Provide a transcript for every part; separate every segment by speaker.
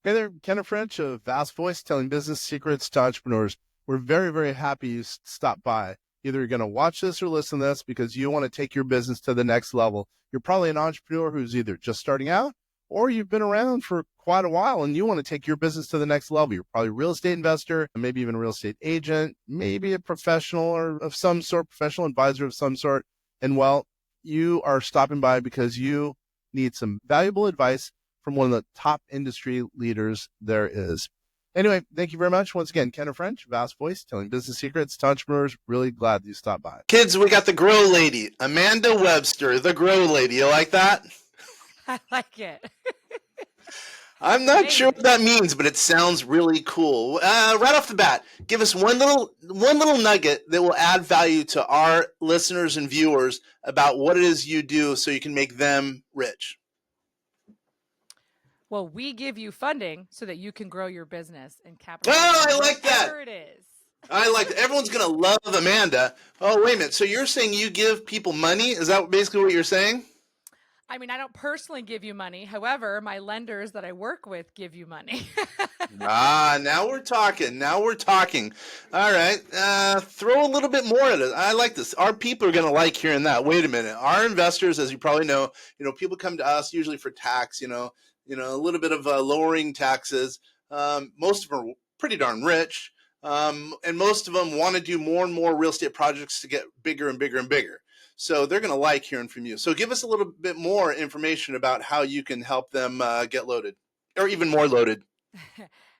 Speaker 1: Hey there, Kenneth French of Vast Voice, telling business secrets to entrepreneurs. We're very, very happy you stopped by. Either you're going to watch this or listen to this because you want to take your business to the next level. You're probably an entrepreneur who's either just starting out or you've been around for quite a while and you want to take your business to the next level. You're probably a real estate investor, maybe even a real estate agent, maybe a professional or of some sort, professional advisor of some sort. And well, you are stopping by because you need some valuable advice from one of the top industry leaders there is. Anyway, thank you very much. Once again, Kenneth French, Vast Voice, telling business secrets to entrepreneurs. Really glad you stopped by.
Speaker 2: Kids, we got the Grow Lady, Amanda Webster, the Grow Lady. You like that?
Speaker 3: I like it.
Speaker 2: I'm not
Speaker 3: Amazing.
Speaker 2: sure what that means, but it sounds really cool. Right off the bat, give us one little nugget that will add value to our listeners and viewers about what it is you do so you can make them rich.
Speaker 3: Well, we give you funding so that you can grow your business and capitalize
Speaker 2: Oh, I
Speaker 3: on
Speaker 2: like that.
Speaker 3: whatever it is.
Speaker 2: I like that. Everyone's going to love Amanda. Oh, wait a minute. So you're saying you give people money? Is that basically what you're saying?
Speaker 3: I mean, I don't personally give you money. However, my lenders that I work with give you money.
Speaker 2: Now we're talking. Now we're talking. All right. Throw a little bit more at it. I like this. Our people are going to like hearing that. Wait a minute. Our investors, as you probably know, people come to us usually for tax, a little bit of lowering taxes. Most of them are pretty darn rich. And most of them want to do more and more real estate projects to get bigger and bigger and bigger. So they're going to like hearing from you. So give us a little bit more information about how you can help them get loaded or even more loaded.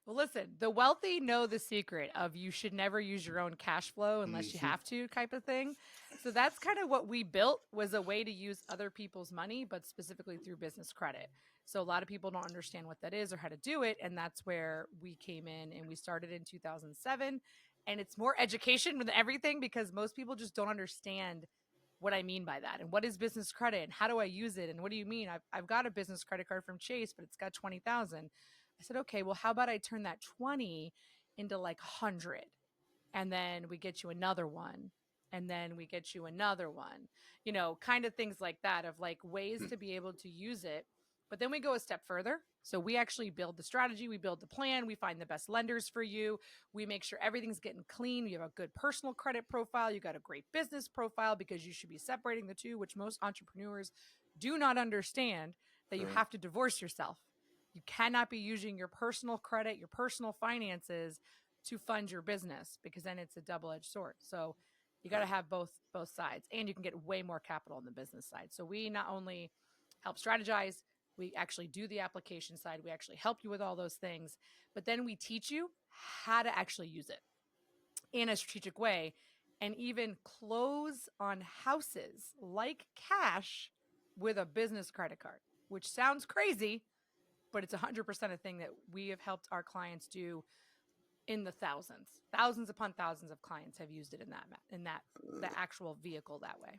Speaker 3: Well, listen, the wealthy know the secret of you should never use your own cash flow unless you have to type of thing. So that's kind of what we built, was a way to use other people's money, but specifically through business credit. So a lot of people don't understand what that is or how to do it. And that's where we came in, and we started in 2007. And it's more education than everything because most people just don't understand what I mean by that. And what is business credit and how do I use it? And what do you mean? I've got a business credit card from Chase, but it's got 20,000. I said, okay, well, how about I turn that 20 into like 100? And then we get you another one. And then we get you another one, kind of things like that, of like ways to be able to use it. But then we go a step further. So we actually build the strategy, we build the plan, we find the best lenders for you. We make sure everything's getting clean. You have a good personal credit profile. You got a great business profile, because you should be separating the two, which most entrepreneurs do not understand, that you have to divorce yourself. You cannot be using your personal credit, your personal finances to fund your business, because then it's a double-edged sword. So you got to have both sides, and you can get way more capital on the business side. So we not only help strategize, we actually do the application side. We actually help you with all those things, but then we teach you how to actually use it in a strategic way, and even close on houses like cash with a business credit card, which sounds crazy, but it's 100% a thing that we have helped our clients do in the thousands upon thousands of clients have used it in the actual vehicle that way.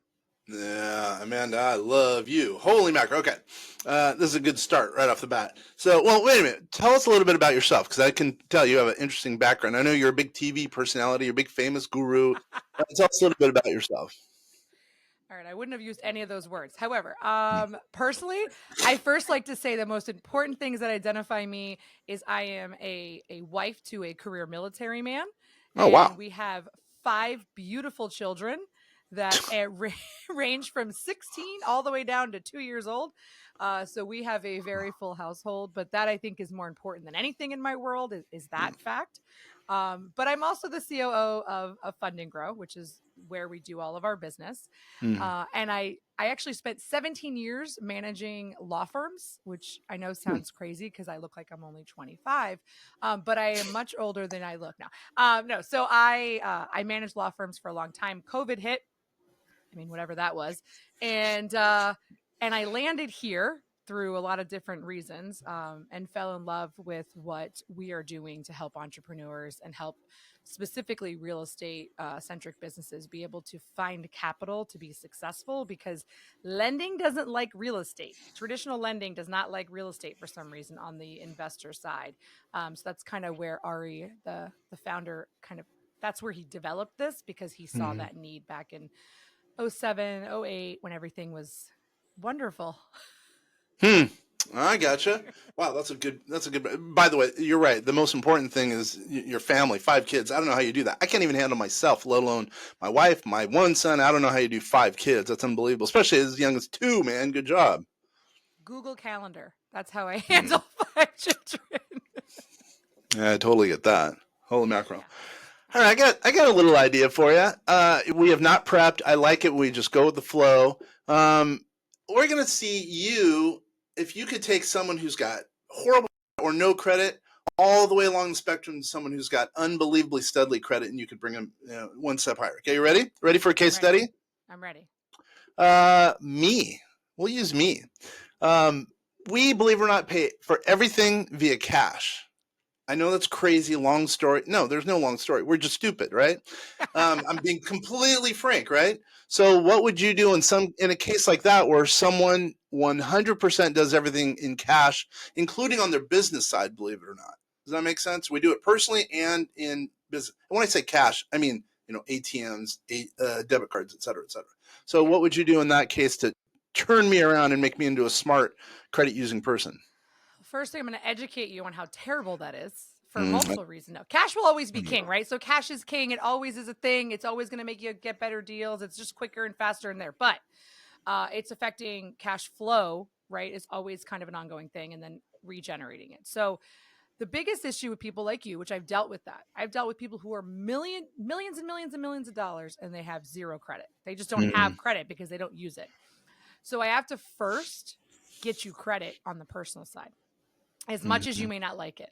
Speaker 2: Yeah, Amanda, I love you. Holy mackerel. Okay. This is a good start right off the bat. So, well, wait a minute. Tell us a little bit about yourself, because I can tell you have an interesting background. I know you're a big TV personality, you're a big famous guru. Tell us a little bit about yourself.
Speaker 3: All right, I wouldn't have used any of those words. However, personally, I first like to say the most important things that identify me is I am a wife to a career military man.
Speaker 2: Oh, wow.
Speaker 3: We have 5 beautiful children that range from 16 all the way down to 2 years old. So we have a very full household, but that I think is more important than anything in my world is that fact. But I'm also the COO of Fund Grow, which is where we do all of our business. And I actually spent 17 years managing law firms, which I know sounds crazy because I look like I'm only 25, but I am much older than I look now. No, so I managed law firms for a long time. COVID hit. I mean, whatever that was. And I landed here through a lot of different reasons, and fell in love with what we are doing to help entrepreneurs and help specifically real estate centric businesses be able to find capital to be successful, because lending doesn't like real estate. Traditional lending does not like real estate for some reason on the investor side. So that's kind of where Ari, the founder, that's where he developed this, because he saw that need back in 07, 08, when everything was wonderful.
Speaker 2: I gotcha. Wow, that's a good. By the way, you're right. The most important thing is your family. 5 kids. I don't know how you do that. I can't even handle myself, let alone my wife, my one son. I don't know how you do 5 kids. That's unbelievable, especially as young as 2. Man, good job.
Speaker 3: Google Calendar. That's how I
Speaker 2: Mm.
Speaker 3: handle 5 children.
Speaker 2: Yeah, I totally get that. Holy mackerel!
Speaker 3: Yeah.
Speaker 2: All right, I got a little idea for you. We have not prepped. I like it. We just go with the flow. We're gonna see you if you could take someone who's got horrible or no credit all the way along the spectrum to someone who's got unbelievably studly credit, and you could bring them one step higher. Okay, you ready? Ready for a
Speaker 3: I'm
Speaker 2: case
Speaker 3: ready.
Speaker 2: study?
Speaker 3: I'm ready.
Speaker 2: Me. We'll use me. Um, we believe it or not pay for everything via cash. I know that's crazy, long story. No, there's no long story. We're just stupid, right? I'm being completely frank, right? So, what would you do in a case like that where someone 100% does everything in cash, including on their business side? Believe it or not, does that make sense? We do it personally and in business. And when I say cash, I mean ATMs, debit cards, et cetera, et cetera. So,
Speaker 3: Yeah.
Speaker 2: what would you do in that case to turn me around and make me into a smart credit using person?
Speaker 3: First thing, I'm going to educate you on how terrible that is for
Speaker 2: Mm,
Speaker 3: multiple reasons. No, cash will always be king, right? So cash is king. It always is a thing. It's always going to make you get better deals. It's just quicker and faster in there. But it's affecting cash flow, right? It's always kind of an ongoing thing, and then regenerating it. So the biggest issue with people like you, which I've dealt with that. I've dealt with people who are millions and millions and millions of dollars and they have zero credit. They just don't
Speaker 2: mm,
Speaker 3: have credit because they don't use it. So I have to first get you credit on the personal side, as much as you
Speaker 2: mm,
Speaker 3: may not like it,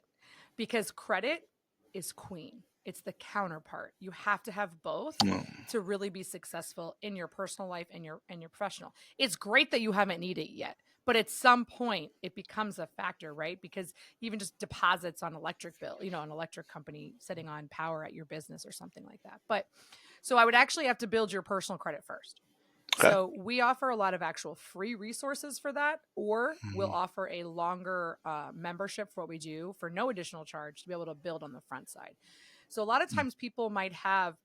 Speaker 3: because credit is queen. It's the counterpart. You have to have both
Speaker 2: mm.
Speaker 3: to really be successful in your personal life and your professional. It's great that you haven't needed it yet, but at some point it becomes a factor, right? Because even just deposits on electric bill, an electric company setting on power at your business or something like that. But so I would actually have to build your personal credit first.
Speaker 2: Okay.
Speaker 3: So we offer a lot of actual free resources for that, or we'll
Speaker 2: Mhm.
Speaker 3: offer a longer membership for what we do for no additional charge to be able to build on the front side. So a lot of times people might have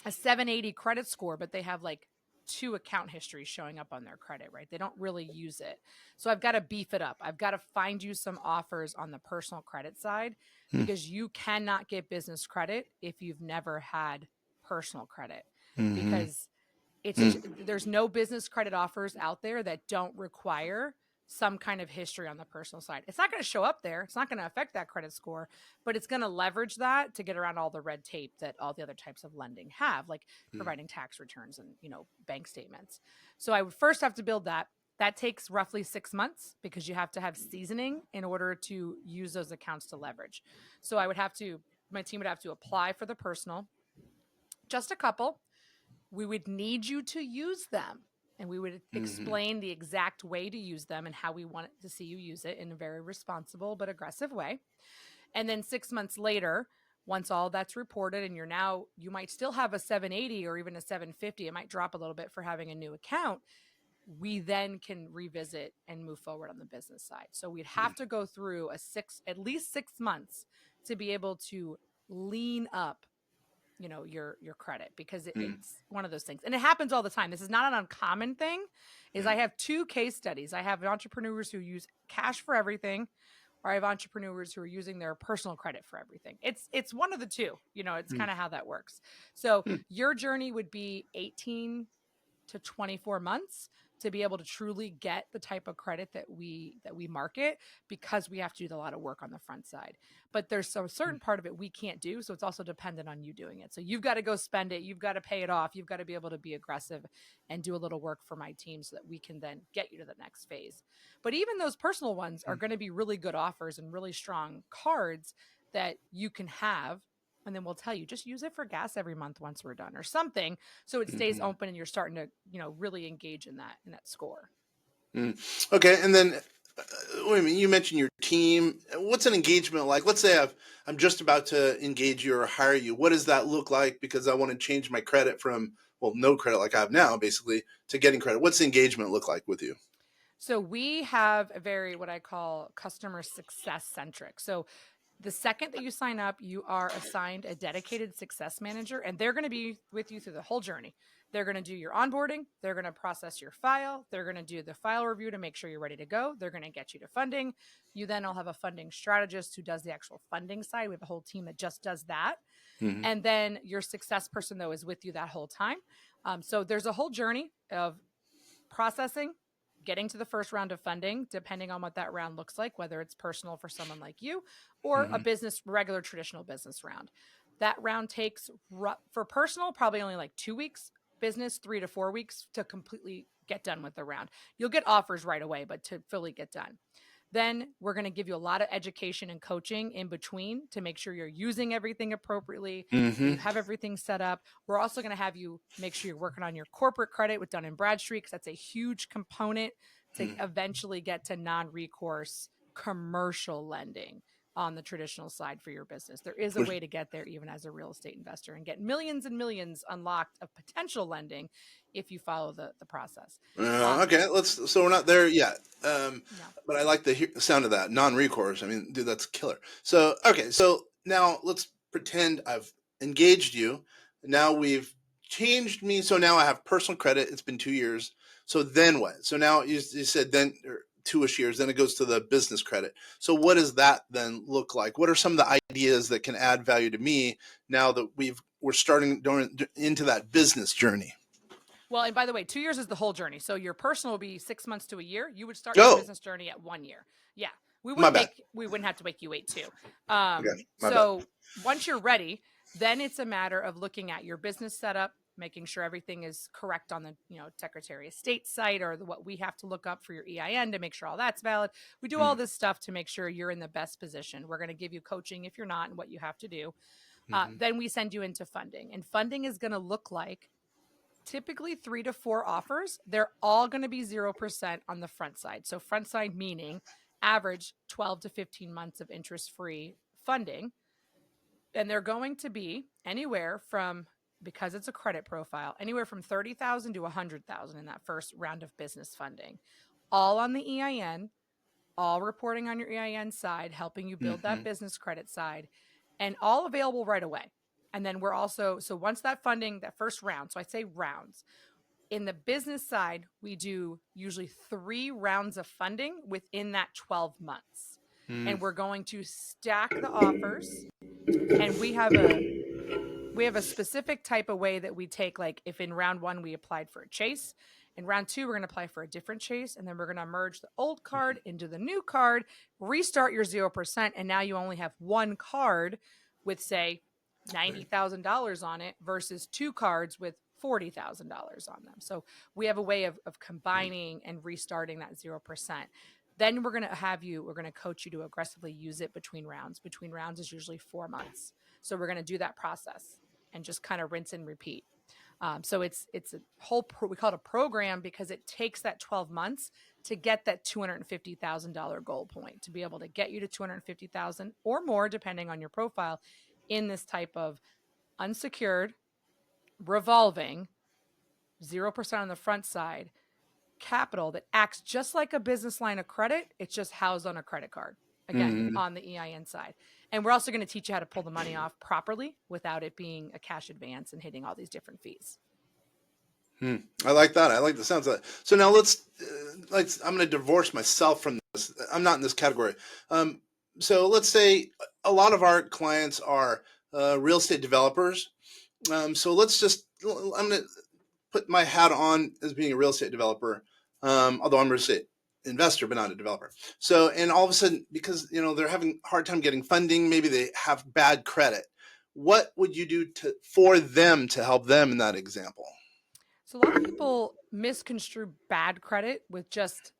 Speaker 3: a 780 credit score, but they have like 2 account histories showing up on their credit, right? They don't really use it. So I've got to beef it up. I've got to find you some offers on the personal credit side because you cannot get business credit if you've never had personal credit
Speaker 2: Mhm.
Speaker 3: because
Speaker 2: Mm.
Speaker 3: there's no business credit offers out there that don't require some kind of history on the personal side. It's not going to show up there. It's not going to affect that credit score, but it's going to leverage that to get around all the red tape that all the other types of lending have, like
Speaker 2: Mm.
Speaker 3: providing tax returns and, bank statements. So I would first have to build that. That takes roughly 6 months because you have to have seasoning in order to use those accounts to leverage. So my team would have to apply for the personal, just a couple. We would need you to use them, and we would
Speaker 2: Mhm.
Speaker 3: explain the exact way to use them and how we want to see you use it in a very responsible but aggressive way. And then 6 months later, once all that's reported and you might still have a 780 or even a 750, it might drop a little bit for having a new account. We then can revisit and move forward on the business side. So we'd have to go through at least 6 months to be able to lean up your credit because
Speaker 2: Mm.
Speaker 3: it's one of those things, and it happens all the time. This is not an uncommon thing. Is I
Speaker 2: Mm.
Speaker 3: have 2 case studies. I have entrepreneurs who use cash for everything, or I have entrepreneurs who are using their personal credit for everything. It's one of the two. It's
Speaker 2: Mm.
Speaker 3: kind of how that works. So
Speaker 2: Mm.
Speaker 3: your journey would be 18 to 24 months to be able to truly get the type of credit that we market, because we have to do a lot of work on the front side. But there's some certain part of it we can't do, so it's also dependent on you doing it. So you've got to go spend it, you've got to pay it off, you've got to be able to be aggressive and do a little work for my team so that we can then get you to the next phase. But even those personal ones are going to be really good offers and really strong cards that you can have, and then we'll tell you just use it for gas every month once we're done or something, so it stays
Speaker 2: Mhm.
Speaker 3: open and you're starting to really engage in that score.
Speaker 2: Mm. Okay, and then wait a minute. You mentioned your team. What's an engagement like? Let's say I'm just about to engage you or hire you. What does that look like? Because I want to change my credit from no credit like I have now, basically, to getting credit. What's the engagement look like with you?
Speaker 3: So we have a very, what I call, customer success centric. So the second that you sign up, you are assigned a dedicated success manager, and they're going to be with you through the whole journey. They're going to do your onboarding. They're going to process your file. They're going to do the file review to make sure you're ready to go. They're going to get you to funding. You then will have a funding strategist who does the actual funding side. We have a whole team that just does that.
Speaker 2: Mm-hmm.
Speaker 3: And then your success person, though, is with you that whole time. So there's a whole journey of processing, getting to the first round of funding, depending on what that round looks like, whether it's personal for someone like you or a business, regular traditional business round. That round takes, for personal, probably only like 2 weeks, business 3 to 4 weeks to completely get done with the round. You'll get offers right away, but to fully get done. Then we're going to give you a lot of education and coaching in between to make sure you're using everything appropriately, that you have everything set up. We're also going to have you make sure you're working on your corporate credit with Dun & Bradstreet, because that's a huge component to eventually get to non-recourse commercial lending on the traditional side for your business. There is a way to get there even as a real estate investor and get millions and millions unlocked of potential lending if you follow the process.
Speaker 2: Okay, so we're not there yet.
Speaker 3: No.
Speaker 2: But I like the sound of that non-recourse. I mean, dude, that's killer. So, okay, so now let's pretend I've engaged you. Now we've changed me. So now I have personal credit. It's been 2 years. So then what? So now you said then, or 2-ish years, then it goes to the business credit. So what does that then look like? What are some of the ideas that can add value to me now that we're starting into that business journey?
Speaker 3: Well, and by the way, 2 years is the whole journey. So your personal will be 6 months to a year. You would start your
Speaker 2: Go.
Speaker 3: business journey at 1 year. Yeah. We
Speaker 2: My
Speaker 3: wouldn't
Speaker 2: bad.
Speaker 3: have to make you wait too.
Speaker 2: Okay, my
Speaker 3: So once you're ready, then it's a matter of looking at your business setup, making sure everything is correct on the Secretary of State site, or what we have to look up for your EIN to make sure all that's valid. We do all this stuff to make sure you're in the best position. We're going to give you coaching if you're not, and what you have to do. Then we send you into funding, and funding is going to look like typically 3 to 4 offers. They're all going to be 0% on the front side. So front side meaning average 12 to 15 months of interest-free funding. And they're going to be anywhere from, because it's a credit profile, anywhere from $30,000 to $100,000 in that first round of business funding. All on the EIN, all reporting on your EIN side, helping you build that business credit side, and all available right away. And then we're also, so once that funding, that first round, so I say rounds, in the business side, we do usually 3 rounds of funding within that 12 months. And we're going to stack the offers. And we have a specific type of way that we take, like if in round 1 we applied for a chase, in round 2 we're going to apply for a different chase, and then we're going to merge the old card into the new card, restart your 0%, and now you only have 1 card with, say, $90,000 on it versus 2 cards with $40,000 on them. So we have a way of combining and restarting that 0%. Then we're going to coach you to aggressively use it between rounds. Between rounds is usually 4 months. So we're going to do that process and just kind of rinse and repeat. So it's a whole, we call it a program, because it takes that 12 months to get that $250,000 goal point, to be able to get you to 250,000 or more, depending on your profile, in this type of unsecured, revolving, 0% on the front side capital that acts just like a business line of credit. It's just housed on a credit card, again, on the EIN side. And we're also going to teach you how to pull the money off properly without it being a cash advance and hitting all these different fees.
Speaker 2: I like that. I like the sounds of that. So now I'm going to divorce myself from this. I'm not in this category. So let's say a lot of our clients are real estate developers. So I'm going to put my hat on as being a real estate developer, although I'm a real estate investor, but not a developer. So, and all of a sudden, because they're having a hard time getting funding, maybe they have bad credit. What would you do for them to help them in that example?
Speaker 3: So a lot of people misconstrue bad credit with just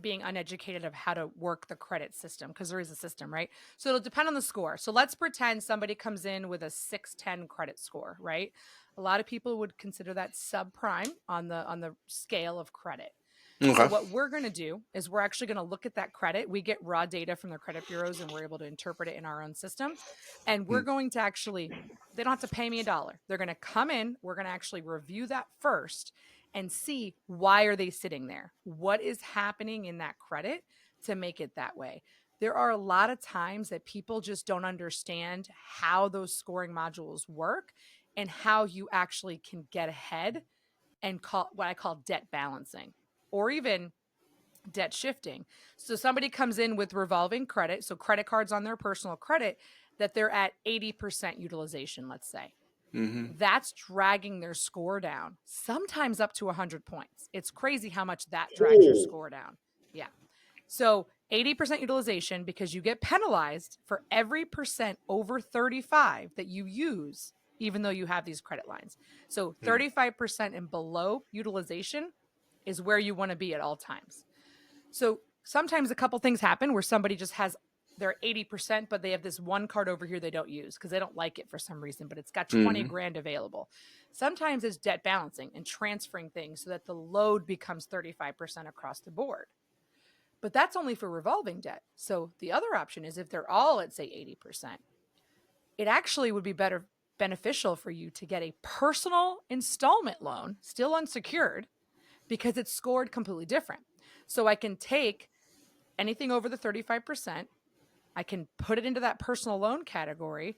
Speaker 3: being uneducated of how to work the credit system, because there is a system, right? So it'll depend on the score. So let's pretend somebody comes in with a 610 credit score, right? A lot of people would consider that subprime on the scale of credit.
Speaker 2: Okay.
Speaker 3: So what we're going to do is we're actually going to look at that credit. We get raw data from the credit bureaus, and we're able to interpret it in our own system. And we're going to actually, they don't have to pay me $1. They're going to come in. We're going to actually review that first and see, why are they sitting there? What is happening in that credit to make it that way? There are a lot of times that people just don't understand how those scoring modules work. and how you actually can get ahead and call what I call debt balancing or even debt shifting. So somebody comes in with revolving credit, so credit cards on their personal credit that they're at 80% utilization, let's say. That's dragging their score down, sometimes up to 100 points. It's crazy how much that drags your score down. Yeah. So 80% utilization because you get penalized for every percent over 35 that you use, even though you have these credit lines. So 35% and below utilization is where you want to be at all times. So sometimes a couple things happen where somebody just has their 80%, but they have this one card over here they don't use because they don't like it for some reason, but it's got 20 grand available. Sometimes it's debt balancing and transferring things so that the load becomes 35% across the board. But that's only for revolving debt. So the other option is if they're all at, say, 80%, it actually would be beneficial for you to get a personal installment loan, still unsecured, because it's scored completely different. So I can take anything over the 35%, I can put it into that personal loan category.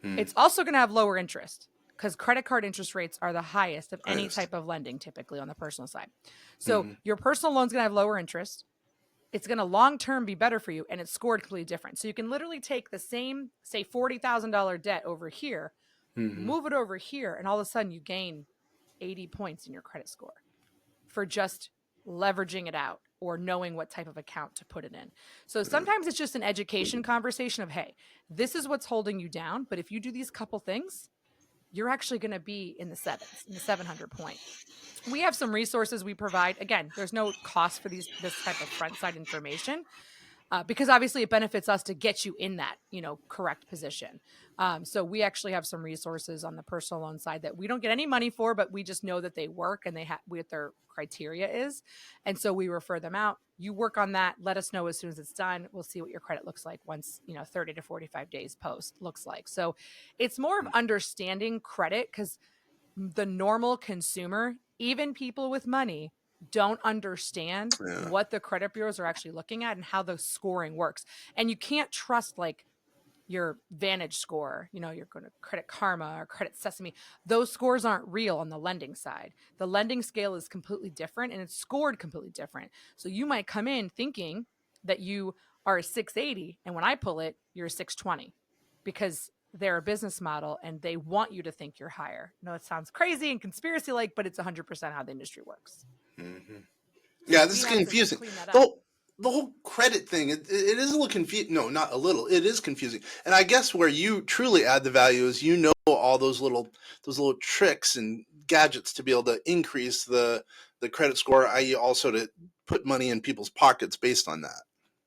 Speaker 3: It's also going to have lower interest because credit card interest rates are the highest of any type of lending typically on the personal side. So your personal loan's going to have lower interest. It's going to long-term be better for you, and it's scored completely different. So you can literally take the same, say, $40,000 debt over here, move it over here, and all of a sudden you gain 80 points in your credit score for just leveraging it out or knowing what type of account to put it in. So sometimes it's just an education conversation of, hey, this is what's holding you down. But if you do these couple things, you're actually going to be in the sevens, in the 700 point. We have some resources we provide. Again, there's no cost for this type of front side information. Because obviously it benefits us to get you in that, correct position. So we actually have some resources on the personal loan side that we don't get any money for, but we just know that they work and they have what their criteria is. And so we refer them out. You work on that. Let us know as soon as it's done. We'll see what your credit looks like once, 30 to 45 days post looks like. So it's more of understanding credit because the normal consumer, even people with money, don't understand what the credit bureaus are actually looking at and how the scoring works. And you can't trust like your Vantage score, you're going to Credit Karma or Credit Sesame. Those scores aren't real on the lending side. The lending scale is completely different and it's scored completely different. So you might come in thinking that you are a 680 and when I pull it, you're a 620 because they're a business model and they want you to think you're higher. No, it sounds crazy and conspiracy like, but it's 100% how the industry works.
Speaker 2: Yeah, this is confusing. The whole credit thing, it is a little confusing. No, not a little. It is confusing. And I guess where you truly add the value is all those little tricks and gadgets to be able to increase the credit score, i.e. also to put money in people's pockets based on that.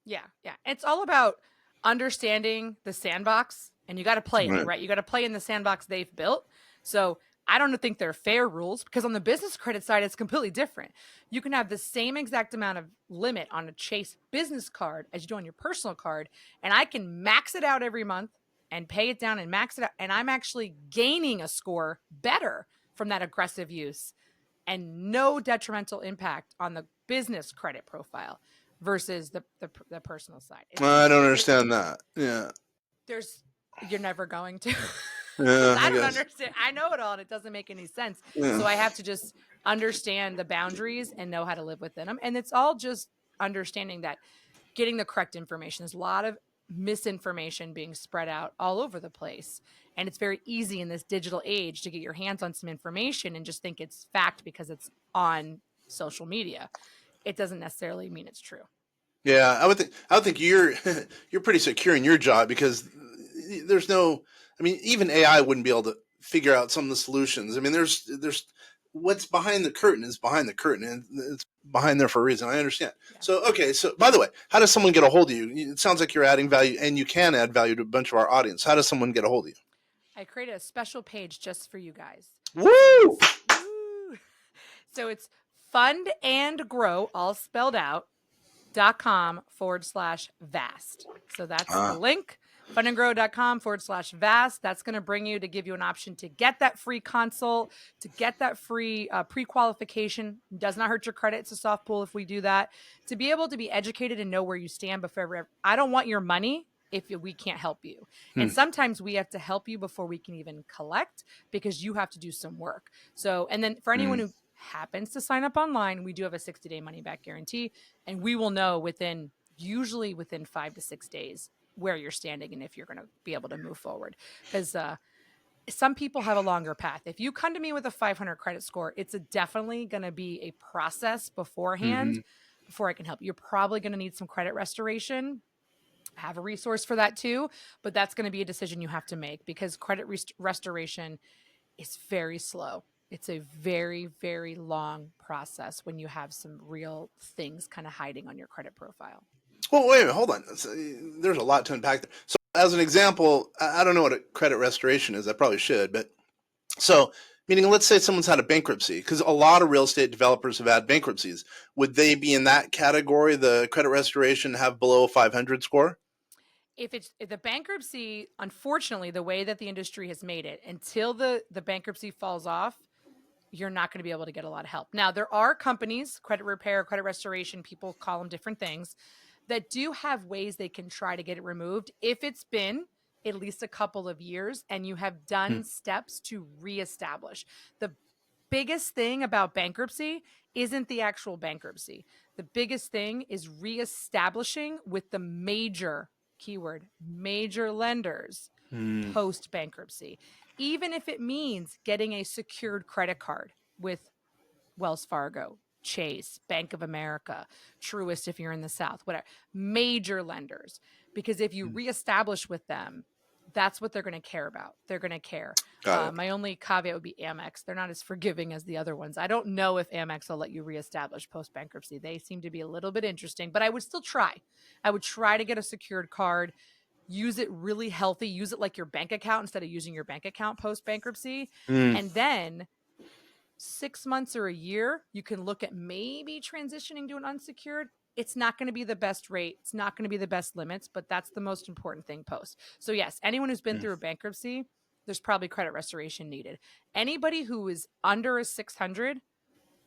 Speaker 3: Yeah. It's all about understanding the sandbox and you got to play in it, right? You got to play in the sandbox they've built. So I don't think they're fair rules because on the business credit side, it's completely different. You can have the same exact amount of limit on a Chase business card as you do on your personal card. And I can max it out every month and pay it down and max it out. And I'm actually gaining a score better from that aggressive use and no detrimental impact on the business credit profile versus the personal side.
Speaker 2: I don't understand that. Yeah.
Speaker 3: You're never going to.
Speaker 2: Yeah,
Speaker 3: I don't understand. I know it all and it doesn't make any sense.
Speaker 2: Yeah.
Speaker 3: So I have to just understand the boundaries and know how to live within them. And it's all just understanding that getting the correct information. There's a lot of misinformation being spread out all over the place. And it's very easy in this digital age to get your hands on some information and just think it's fact because it's on social media. It doesn't necessarily mean it's true.
Speaker 2: Yeah, I would think you're pretty secure in your job because there's no, even AI wouldn't be able to figure out some of the solutions. There's what's behind the curtain is behind the curtain and it's behind there for a reason. I understand. Yeah. So, okay. So by the way, how does someone get a hold of you? It sounds like you're adding value and you can add value to a bunch of our audience. How does someone get a hold of you?
Speaker 3: I created a special page just for you guys.
Speaker 2: Woo!
Speaker 3: So it's Fund and Grow, all spelled out, .com/vast. So that's the link, fundandgrow.com/vast. That's going to bring you to give you an option to get that free consult, to get that free pre-qualification. It does not hurt your credit. It's a soft pull if we do that. To be able to be educated and know where you stand before I don't want your money if we can't help you. And sometimes we have to help you before we can even collect, because you have to do some work. So, and then for anyone who happens to sign up online, we do have a 60-day money back guarantee, and we will know usually within 5 to 6 days where you're standing and if you're going to be able to move forward. Because some people have a longer path. If you come to me with a 500 credit score, it's definitely going to be a process beforehand before I can help. You're probably going to need some credit restoration. I have a resource for that too, but that's going to be a decision you have to make, because credit restoration is very slow. It's a very, very long process when you have some real things kind of hiding on your credit profile.
Speaker 2: Well, wait a minute, hold on. There's a lot to unpack there. So, as an example, I don't know what a credit restoration is. I probably should, but so meaning, let's say someone's had a bankruptcy, because a lot of real estate developers have had bankruptcies. Would they be in that category? The credit restoration have below a 500 score?
Speaker 3: If the bankruptcy, unfortunately, the way that the industry has made it, until the bankruptcy falls off, you're not going to be able to get a lot of help. Now, there are companies, credit repair, credit restoration, people call them different things, that do have ways they can try to get it removed if it's been at least a couple of years and you have done steps to reestablish. The biggest thing about bankruptcy isn't the actual bankruptcy. The biggest thing is reestablishing with the major lenders post bankruptcy, even if it means getting a secured credit card with Wells Fargo, Chase, Bank of America, Truist if you're in the South, whatever, major lenders. Because if you reestablish with them, that's what they're going to care about. They're going to care.
Speaker 2: Got it.
Speaker 3: My only caveat would be Amex. They're not as forgiving as the other ones. I don't know if Amex will let you reestablish post bankruptcy. They seem to be a little bit interesting, but I would still try. I would try to get a secured card, use it really healthy, use it like your bank account instead of using your bank account post bankruptcy. And then 6 months or a year, you can look at maybe transitioning to an unsecured. It's not going to be the best rate. It's not going to be the best limits, but that's the most important thing post. So yes, anyone who's been through a bankruptcy, there's probably credit restoration needed. Anybody who is under a 600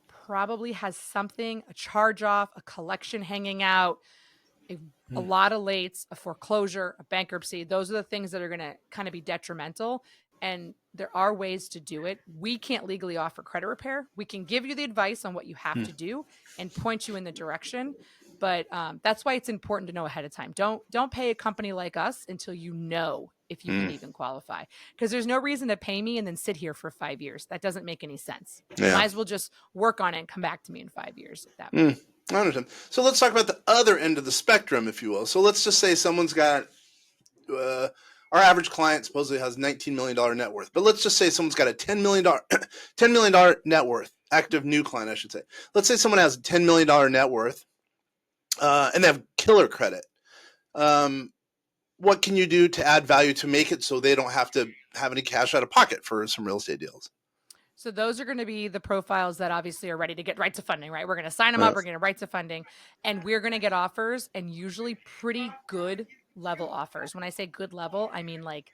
Speaker 3: probably has something, a charge off, a collection hanging out, a lot of lates, a foreclosure, a bankruptcy. Those are the things that are going to kind of be detrimental. And there are ways to do it. We can't legally offer credit repair. We can give you the advice on what you have to do and point you in the direction. But that's why it's important to know ahead of time. Don't pay a company like us until you know if you can even qualify. Because there's no reason to pay me and then sit here for 5 years. That doesn't make any sense. You might as well just work on it and come back to me in 5 years at that point.
Speaker 2: I understand. So let's talk about the other end of the spectrum, if you will. So let's just say someone's got our average client supposedly has $19 million net worth, but let's just say someone's got a $10 million $10 million net worth, active new client, I should say. Let's say someone has a $10 million net worth and they have killer credit. What can you do to add value to make it so they don't have to have any cash out of pocket for some real estate deals?
Speaker 3: So those are going to be the profiles that obviously are ready to get right to funding, right? We're going to sign them up. We're going to right to funding, and we're going to get offers, and usually pretty good level offers. When I say good level, I mean like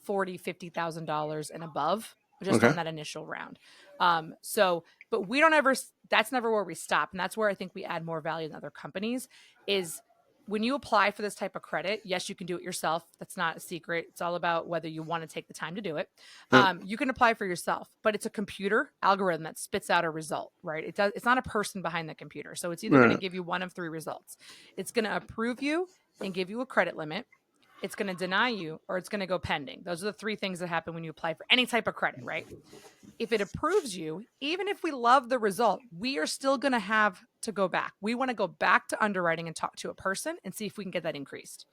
Speaker 3: $40,000-$50,000 and above, just on that initial round. But we don't ever. That's never where we stop, and that's where I think we add more value than other companies. Is when you apply for this type of credit, yes, you can do it yourself. That's not a secret. It's all about whether you want to take the time to do it. You can apply for yourself, but it's a computer algorithm that spits out a result, right? It's not a person behind the computer. So it's either going to give you one of three results. It's going to approve you and give you a credit limit. It's going to deny you, or it's going to go pending. Those are the three things that happen when you apply for any type of credit, right? If it approves you, even if we love the result, we are still going to have to go back. We want to go back to underwriting and talk to a person and see if we can get that increased.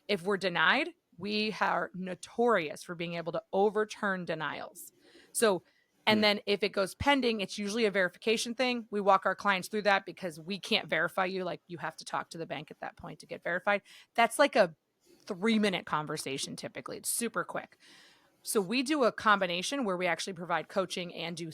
Speaker 3: If we're denied, we are notorious for being able to overturn denials. So, and then if it goes pending, it's usually a verification thing. We walk our clients through that because we can't verify you. Like, you have to talk to the bank at that point to get verified. That's like a 3-minute conversation. Typically, it's super quick. So we do a combination where we actually provide coaching and do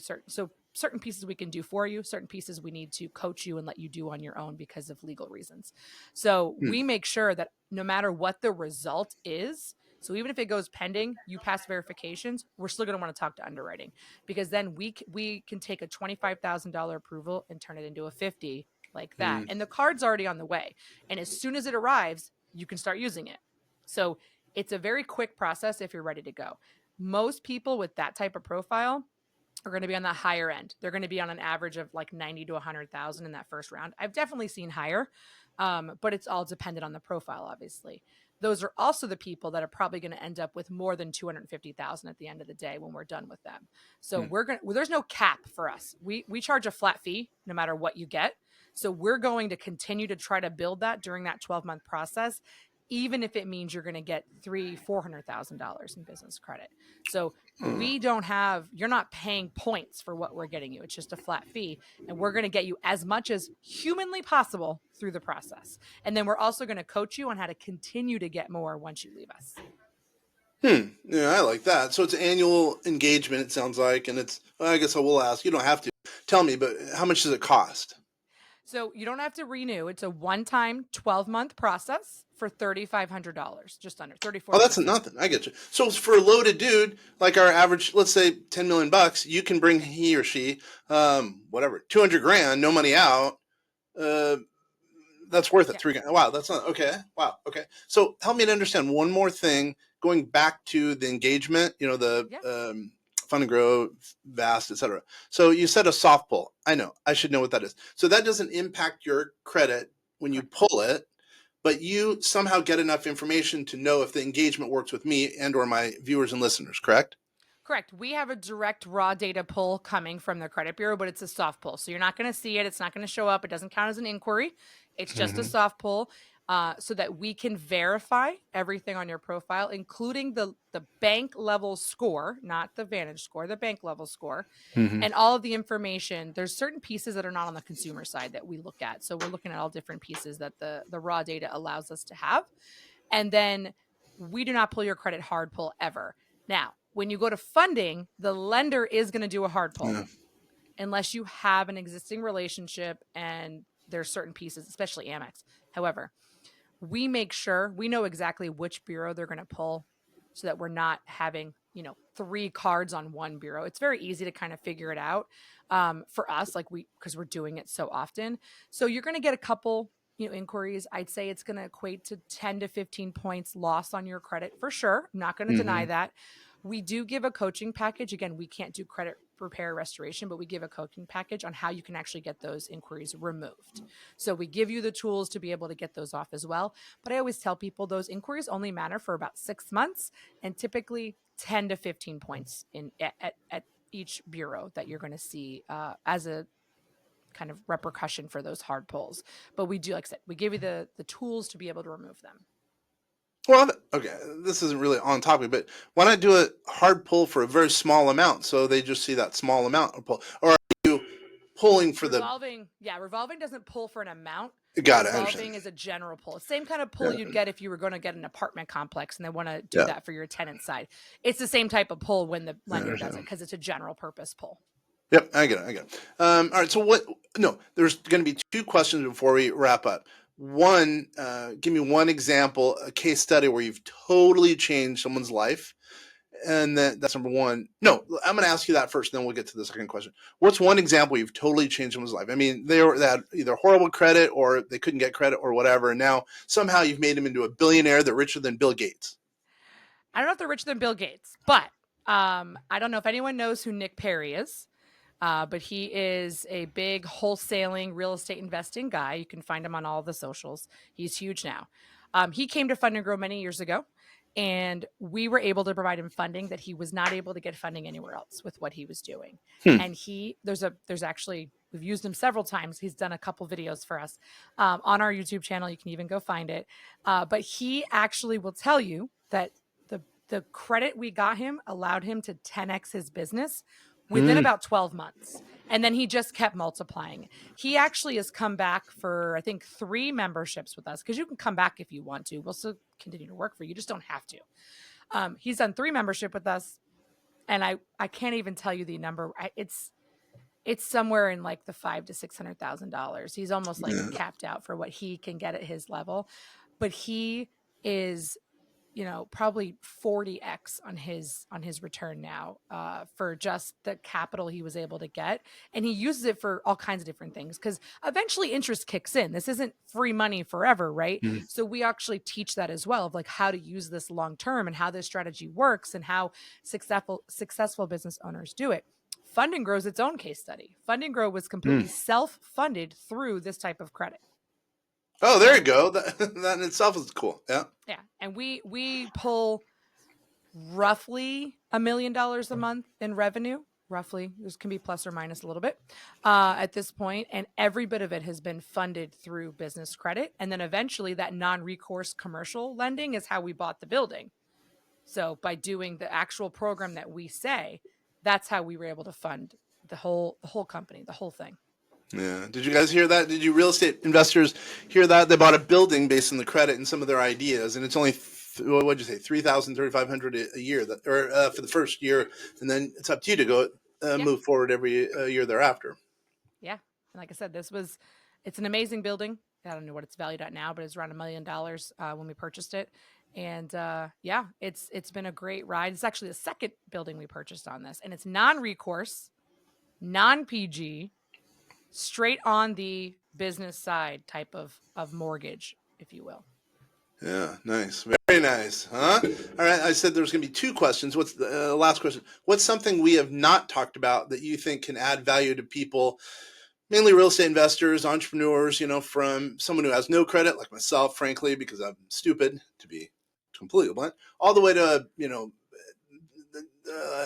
Speaker 3: certain pieces we can do for you, certain pieces we need to coach you and let you do on your own because of legal reasons. So we make sure that no matter what the result is, so even if it goes pending, you pass verifications, we're still going to want to talk to underwriting, because then we can take a $25,000 approval and turn it into a 50 like that. And the card's already on the way. And as soon as it arrives, you can start using it. So it's a very quick process if you're ready to go. Most people with that type of profile are going to be on the higher end. They're going to be on an average of like 90 to 100,000 in that first round. I've definitely seen higher, but it's all dependent on the profile, obviously. Those are also the people that are probably going to end up with more than 250,000 at the end of the day when we're done with them. So there's no cap for us. We charge a flat fee no matter what you get. So we're going to continue to try to build that during that 12-month process, even if it means you're going to get $400,000 in business credit. So you're not paying points for what we're getting you. It's just a flat fee. And we're going to get you as much as humanly possible through the process. And then we're also going to coach you on how to continue to get more once you leave us.
Speaker 2: Yeah, I like that. So it's annual engagement, it sounds like. And I guess I will ask, you don't have to tell me, but how much does it cost?
Speaker 3: So you don't have to renew. It's a one-time 12-month process for $3,500, just under $3,400.
Speaker 2: Oh, that's nothing. I get you. So for a loaded dude, like our average, let's say 10 million bucks, you can bring he or she, whatever, 200 grand, no money out. That's worth it.
Speaker 3: Yeah.
Speaker 2: 3 grand. Wow. That's not okay. Wow. Okay. So help me to understand one more thing, going back to the engagement, the Fund Grow, Vast, etc. So you said a soft pull. I know. I should know what that is. So that doesn't impact your credit when you pull it, but you somehow get enough information to know if the engagement works with me and or my viewers and listeners, correct?
Speaker 3: Correct. We have a direct raw data pull coming from the credit bureau, but it's a soft pull. So you're not going to see it. It's not going to show up. It doesn't count as an inquiry. It's just a soft pull so that we can verify everything on your profile, including the bank level score, not the Vantage score, the bank level score, and all of the information. There's certain pieces that are not on the consumer side that we look at. So we're looking at all different pieces that the raw data allows us to have. And then we do not pull your credit hard pull ever. Now, when you go to funding, the lender is going to do a hard pull unless you have an existing relationship and there's certain pieces, especially Amex. However, we make sure we know exactly which bureau they're going to pull so that we're not having, 3 cards on one bureau. It's very easy to kind of figure it out for us, because we're doing it so often. So you're going to get a couple inquiries. I'd say it's going to equate to 10 to 15 points loss on your credit for sure. I'm not going to deny that. We do give a coaching package. Again, we can't do credit repair restoration, but we give a coaching package on how you can actually get those inquiries removed. So we give you the tools to be able to get those off as well. But I always tell people those inquiries only matter for about 6 months and typically 10 to 15 points at each bureau that you're going to see as a kind of repercussion for those hard pulls. But we do, like I said, we give you the tools to be able to remove them.
Speaker 2: Well, okay, this isn't really on topic, but why not do a hard pull for a very small amount so they just see that small amount of pull? Or are you pulling for
Speaker 3: revolving? Revolving doesn't pull for an amount.
Speaker 2: Got it.
Speaker 3: Revolving is a general pull. Same kind of pull you'd get if you were going to get an apartment complex and they want to do that for your tenant side. It's the same type of pull when the lender does it because it's a general purpose pull.
Speaker 2: Yep, I get it. All right, so there's going to be 2 questions before we wrap up. One, give me one example, a case study where you've totally changed someone's life. And that's number one. No, I'm going to ask you that first, and then we'll get to the second question. What's one example you've totally changed someone's life? I mean, they had either horrible credit or they couldn't get credit or whatever. And now somehow you've made them into a billionaire. They're richer than Bill Gates.
Speaker 3: I don't know if they're richer than Bill Gates, but I don't know if anyone knows who Nick Perry is. But he is a big wholesaling real estate investing guy. You can find him on all the socials. He's huge now. He came to Fund and Grow many years ago, and we were able to provide him funding that he was not able to get funding anywhere else with what he was doing. And there's actually, we've used him several times. He's done a couple videos for us on our YouTube channel. You can even go find it. But he actually will tell you that the credit we got him allowed him to 10x his business within about 12 months. And then he just kept multiplying. He actually has come back for, I think, 3 memberships with us, because you can come back if you want to. We'll still continue to work for you. You just don't have to. He's done 3 membership with us. And I can't even tell you the number. It's somewhere in like the $500,000 to $600,000. He's almost like capped out for what he can get at his level. But he is, probably 40x on his return now for just the capital he was able to get, and he uses it for all kinds of different things because eventually interest kicks in. This isn't free money forever, right?
Speaker 2: Mhm.
Speaker 3: So we actually teach that as well, of like how to use this long term and how this strategy works and how successful business owners do it. Fund and Grow is its own case study. Fund and Grow was completely self-funded through this type of credit.
Speaker 2: Oh, there you go. That in itself is cool. Yeah.
Speaker 3: Yeah, and we pull roughly $1 million a month in revenue. Roughly, this can be plus or minus a little bit at this point, and every bit of it has been funded through business credit, and then eventually that non-recourse commercial lending is how we bought the building. So by doing the actual program that we say, that's how we were able to fund the whole company, the whole thing.
Speaker 2: Yeah. Did you guys hear that? Did you real estate investors hear that? They bought a building based on the credit and some of their ideas, and it's only what'd you say, 3,000, 3,500 a year, or for the first year, and then it's up to you to go move forward every year thereafter.
Speaker 3: Yeah, and like I said, it's an amazing building. I don't know what it's valued at now, but it's around $1 million when we purchased it. And yeah, it's been a great ride. It's actually the second building we purchased on this, and it's non-recourse, non-PG, straight on the business side type of mortgage, if you will.
Speaker 2: Yeah, nice. Very nice. Huh? All right. I said there's going to be two questions. What's the last question? What's something we have not talked about that you think can add value to people, mainly real estate investors, entrepreneurs, from someone who has no credit, like myself, frankly, because I'm stupid, to be completely blunt, all the way to,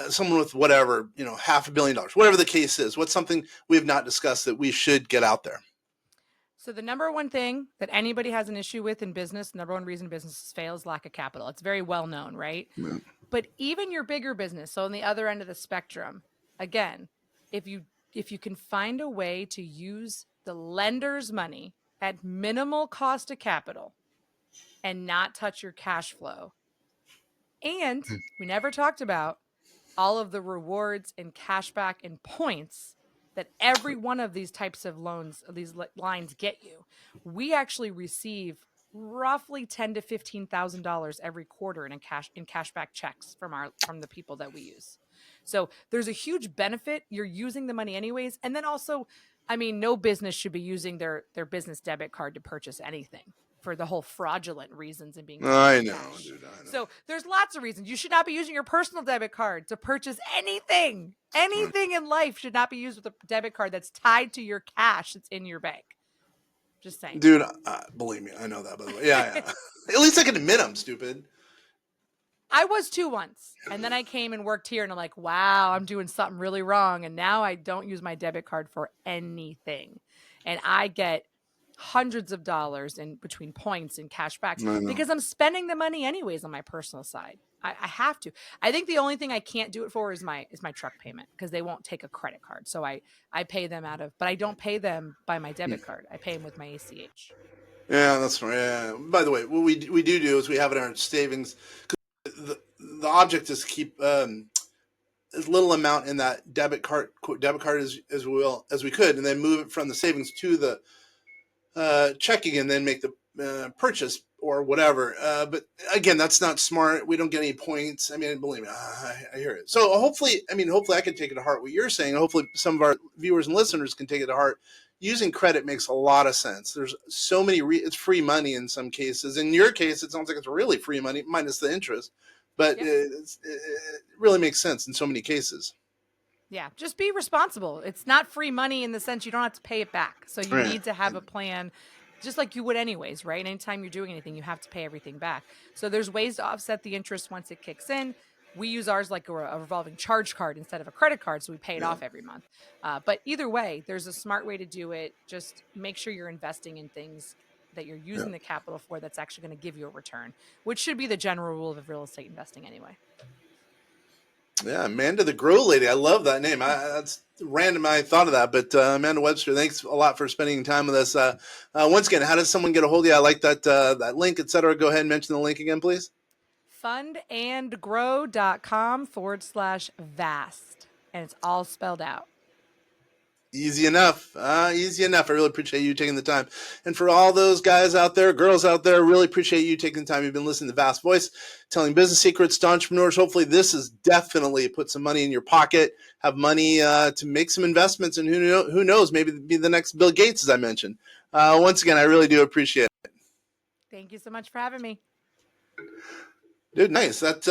Speaker 2: someone with whatever, $500 million, whatever the case is. What's something we have not discussed that we should get out there?
Speaker 3: So the number one thing that anybody has an issue with in business, number one reason businesses fail, is lack of capital. It's very well known, right?
Speaker 2: Yeah.
Speaker 3: But even your bigger business, so on the other end of the spectrum, again, if you can find a way to use the lender's money at minimal cost of capital and not touch your cash flow, and we never talked about all of the rewards and cashback and points that every one of these types of loans, these lines get you. We actually receive roughly $10,000 to $15,000 every quarter in cashback checks from the people that we use. So there's a huge benefit. You're using the money anyways, and then also, I mean, no business should be using their business debit card to purchase anything for the whole fraudulent reasons and being
Speaker 2: I know,
Speaker 3: cash.
Speaker 2: dude. I know.
Speaker 3: So there's lots of reasons. You should not be using your personal debit card to purchase anything. Anything in life should not be used with a debit card that's tied to your cash that's in your bank. Just saying.
Speaker 2: Dude, believe me, I know that, by the way. Yeah, yeah. At least I can admit I'm stupid.
Speaker 3: I was too once. And then I came and worked here and I'm like, wow, I'm doing something really wrong. And now I don't use my debit card for anything. And I get hundreds of dollars in between points and cash backs because I'm spending the money anyways on my personal side. I have to. I think the only thing I can't do it for is my truck payment because they won't take a credit card. So I pay them but I don't pay them by my debit card. I pay them with my ACH.
Speaker 2: Yeah, that's right. Yeah. By the way, what we do is we have it in our savings. The object is to keep as little amount in that debit card as we could, and then move it from the savings to the checking, and then make the purchase or whatever. But again, that's not smart. We don't get any points. I mean, believe me, I hear it. So hopefully I can take it to heart what you're saying. Hopefully some of our viewers and listeners can take it to heart. Using credit makes a lot of sense. There's so many, it's free money in some cases. In your case, it sounds like it's really free money minus the interest, but it really makes sense in so many cases.
Speaker 3: Yeah, just be responsible. It's not free money in the sense you don't have to pay it back. So you need to have a plan just like you would anyways, right? Anytime you're doing anything, you have to pay everything back. So there's ways to offset the interest once it kicks in. We use ours like a revolving charge card instead of a credit card, so we pay it off every month. But either way, there's a smart way to do it. Just make sure you're investing in things that you're using the capital for that's actually going to give you a return, which should be the general rule of real estate investing anyway.
Speaker 2: Yeah, Amanda the Grow Lady. I love that name. That's random. I thought of that, but Amanda Webster, thanks a lot for spending time with us. Once again, how does someone get a hold of you? I like that link, etc. Go ahead and mention the link again, please.
Speaker 3: fundandgrow.com/vast. And it's all spelled out.
Speaker 2: Easy enough. Easy enough. I really appreciate you taking the time. And for all those guys out there, girls out there, really appreciate you taking the time. You've been listening to Vast Voice, telling business secrets to entrepreneurs. Hopefully this has definitely put some money in your pocket, have money to make some investments, and who knows, maybe be the next Bill Gates, as I mentioned. Once again, I really do appreciate it.
Speaker 3: Thank you so much for having me.
Speaker 2: Dude, nice. That